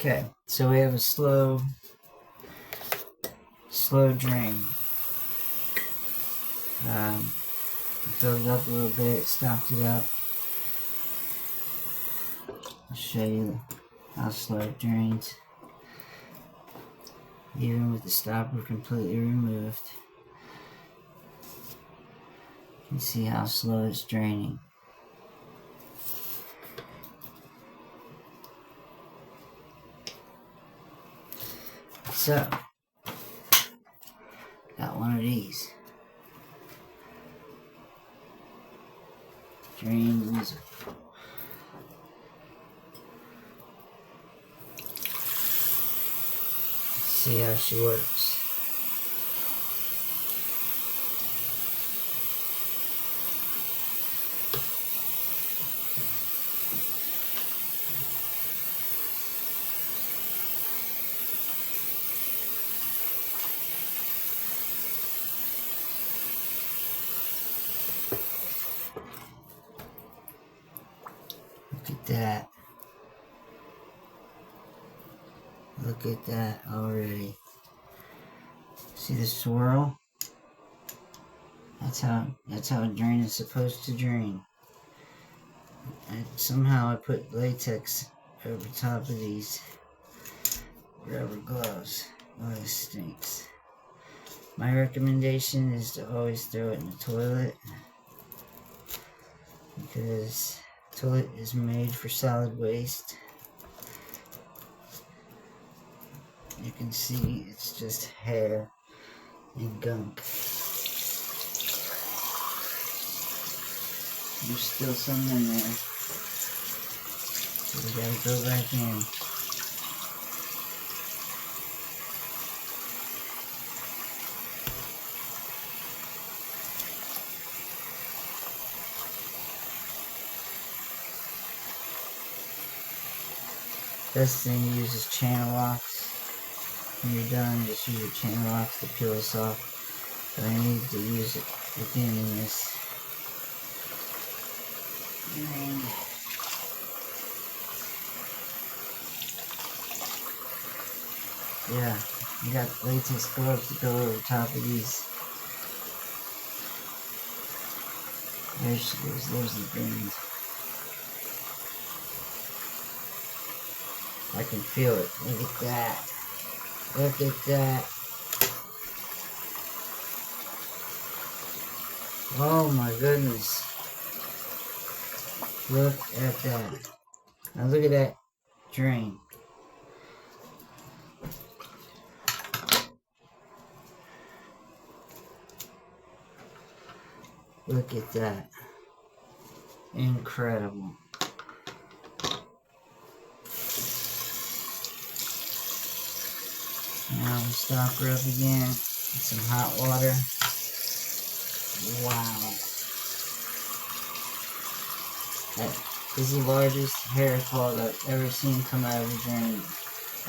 Okay, so we have a slow drain. Filled it up a little bit, stopped it up. I'll show you how slow it drains. Even with the stopper completely removed, you can see how slow it's draining. So, got one of these. Drain wizard. See how she works. Look at that. Look at that already. See the swirl? That's how a drain is supposed to drain. And somehow I put latex over top of these rubber gloves. Oh, this stinks. My recommendation is to always throw it in the toilet, because the toilet is made for solid waste. You can see it's just hair and gunk. There's still some in there, so we gotta go back in. Best thing to use is channel locks. When you're done, just use your channel locks to peel this off. But I need to use it again in this. And yeah, you got latex gloves to go over top of these. There she goes, there's the drains. I can feel it. Look at that. Look at that. Oh my goodness. Look at that. Now look at that drain. Look at that. Incredible. Now we stop her up again with some hot water. Wow. This is the largest hair clog I've ever seen come out of a drain.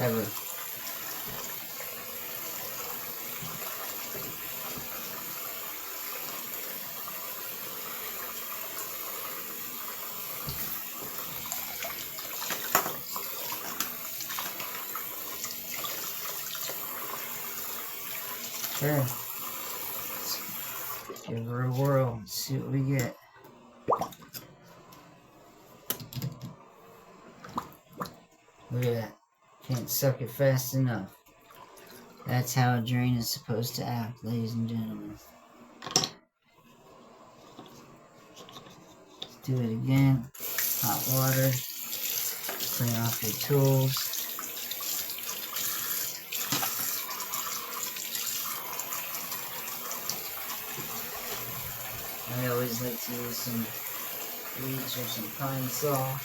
Ever. Okay. Let's give her a whirl and see what we get. Look at that. Can't suck it fast enough. That's how a drain is supposed to act, ladies and gentlemen. Let's do it again. Hot water. Clean off your tools. I always like to use some bleach or some pine saw.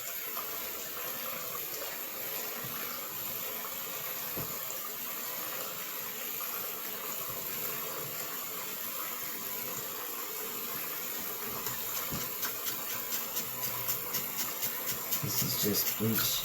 This is just bleach.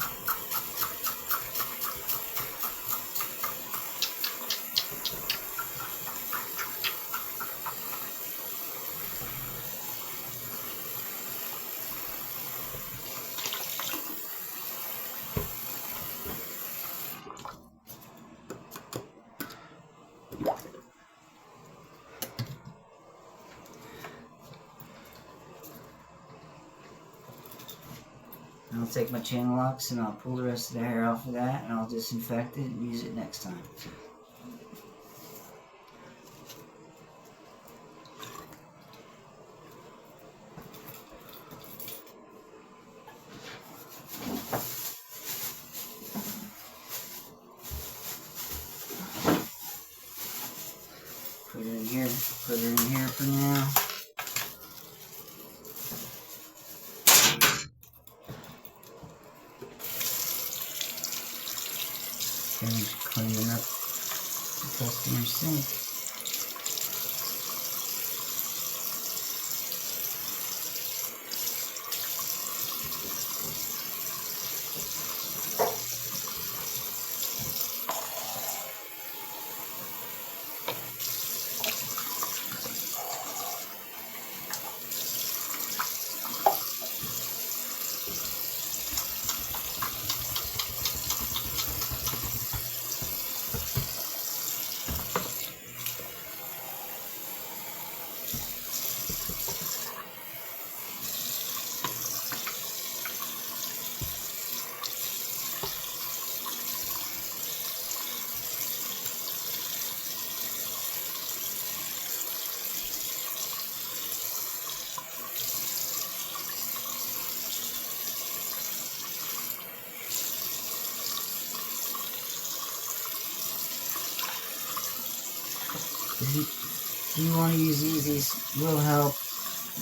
take my channel locks and I'll pull the rest of the hair off of that, and I'll disinfect it and use it next time. Put it in here. Put it in here for now. Finish cleaning up the customer sink. If you want to use these will help.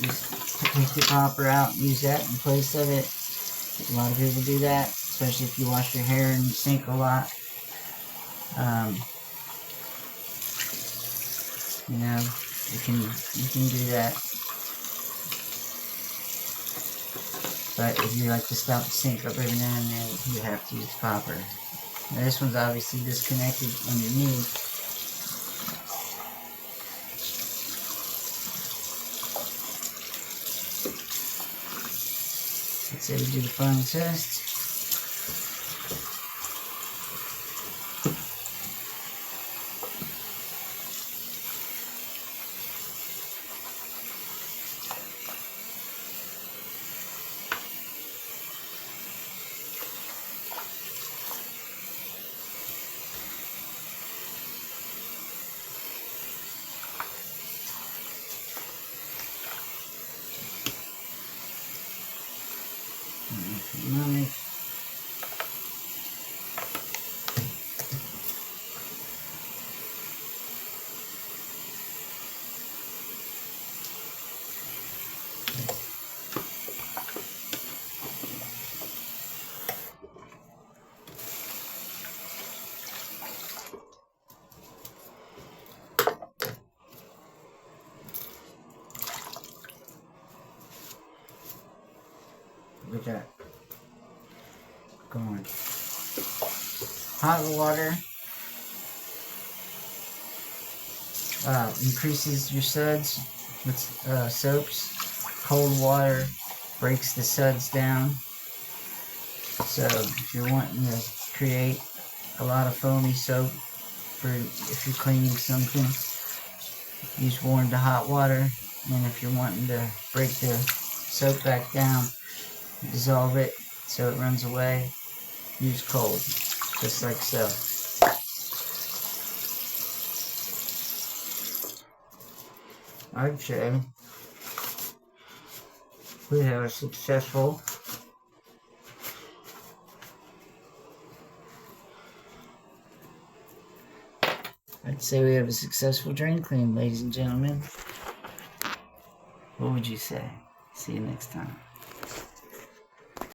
Just take the copper out and use that in place of it. A lot of people do that, especially if you wash your hair in the sink a lot. You know, you can do that. But if you like to stop the sink up every now and then, you have to use copper. Now this one's obviously disconnected underneath. Let's say we do the final test. Nice. Look at that. Going. Hot water increases your suds with soaps. Cold water breaks the suds down. So if you're wanting to create a lot of foamy soap, for if you're cleaning something, use warm to hot water. And if you're wanting to break the soap back down, dissolve it so it runs away, use cold, just like so. I'd say we have a successful drain clean, ladies and gentlemen. What would you say? See you next time.